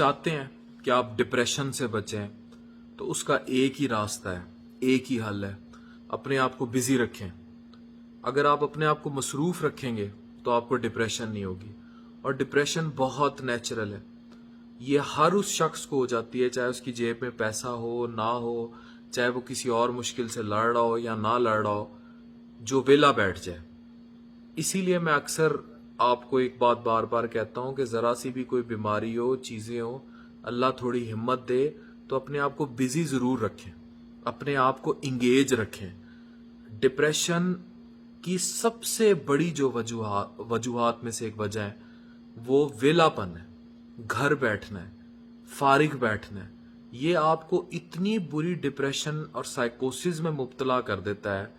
चाहते हैं कि आप डिप्रेशन से बचें तो उसका एक ही रास्ता है, एक ही हल है, अपने आप को बिजी रखें। अगर आप अपने आप को मसरूफ रखेंगे तो आपको डिप्रेशन नहीं होगी। और डिप्रेशन बहुत नेचुरल है, ये हर उस शख्स को हो जाती है, चाहे उसकी जेब में पैसा हो ना हो, चाहे वो किसी और मुश्किल से लड़ रहा हो या ना लड़ रहा हो, जो वेला बैठ जाए। इसीलिए मैं अक्सर आपको एक बात बार बार कहता हूं कि जरा सी भी कोई बीमारी हो, चीजें हो, अल्लाह थोड़ी हिम्मत दे तो अपने आप को बिजी जरूर रखें, अपने आप को इंगेज रखें। डिप्रेशन की सबसे बड़ी जो वजूहात में से एक वजह है वो वेलापन है, घर बैठना है, फारिग बैठना है। ये आपको इतनी बुरी डिप्रेशन और साइकोसिस में मुब्तला कर देता है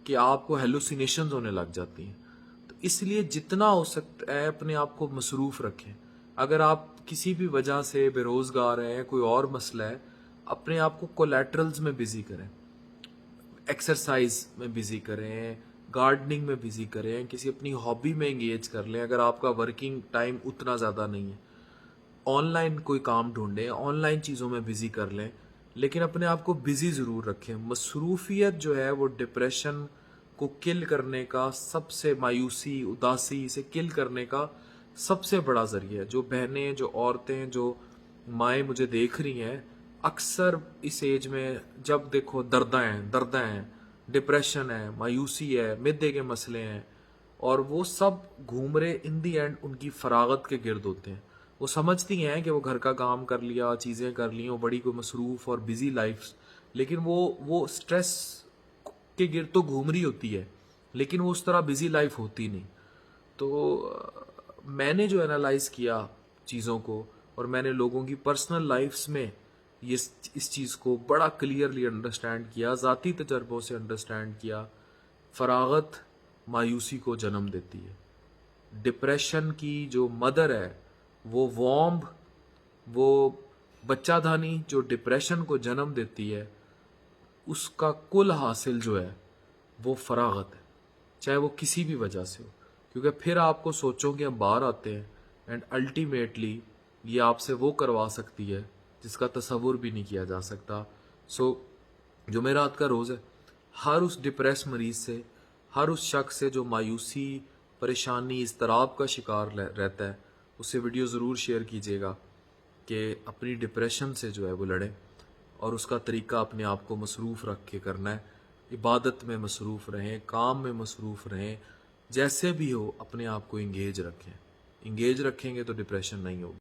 कि आपको हेलुसिनेशंस होने लग जाती हैं। तो इसलिए जितना हो सकता है अपने आप को मसरूफ रखें। अगर आप किसी भी वजह से बेरोजगार हैं, कोई और मसला है, अपने आप को कोलैटरल्स में बिजी करें, एक्सरसाइज में बिजी करें, गार्डनिंग में बिजी करें, किसी अपनी हॉबी में एंगेज कर लें। अगर आपका वर्किंग टाइम उतना ज़्यादा नहीं है, ऑनलाइन कोई काम ढूंढें, ऑनलाइन चीज़ों में बिजी कर लें, लेकिन अपने आप को बिजी ज़रूर रखें। मसरूफियत जो है वो डिप्रेशन को किल करने का सबसे, मायूसी, उदासी से किल करने का सबसे बड़ा जरिया है। जो बहनें, जो औरतें, जो माएँ मुझे देख रही हैं, अक्सर इस एज में जब देखो दर्द हैं, डिप्रेशन है, मायूसी है, मिद्दे के मसले हैं, और वो सब घूम रहे इन दी एंड उनकी फरागत के गिर्द होते हैं। वो समझती हैं कि वो घर का काम कर लिया, चीज़ें कर ली, वो बड़ी कोई मसरूफ और बिजी लाइफ, लेकिन वो स्ट्रेस के गिर्द तो घूम रही होती है, लेकिन वो उस तरह बिजी लाइफ होती नहीं। तो मैंने जो एनालाइज किया चीज़ों को, और मैंने लोगों की पर्सनल लाइफ्स में ये इस चीज़ को बड़ा क्लियरली अंडरस्टैंड किया, ज़ाती तजर्बों से अंडरस्टैंड किया। फरागत मायूसी को जन्म देती है। डिप्रेशन की जो मदर है वो वॉम्ब, वो बच्चाधानी जो डिप्रेशन को जन्म देती है, उसका कुल हासिल जो है वो फरागत है, चाहे वो किसी भी वजह से हो। क्योंकि फिर आपको सोचो कि हम बाहर आते हैं एंड अल्टीमेटली ये आपसे वो करवा सकती है जिसका तसव्वुर भी नहीं किया जा सकता। सो जुमेरात का रोज़ है, हर उस डिप्रेस मरीज से, हर उस शख्स से जो मायूसी, परेशानी, इज़्तिराब का शिकार रहता है, उससे वीडियो ज़रूर शेयर कीजिएगा कि अपनी डिप्रेशन से जो है वो लड़ें। और उसका तरीका अपने आप को मसरूफ़ रख के करना है। इबादत में मसरूफ़ रहें, काम में मसरूफ़ रहें, जैसे भी हो अपने आप को इंगेज रखें। इंगेज रखेंगे तो डिप्रेशन नहीं होगी।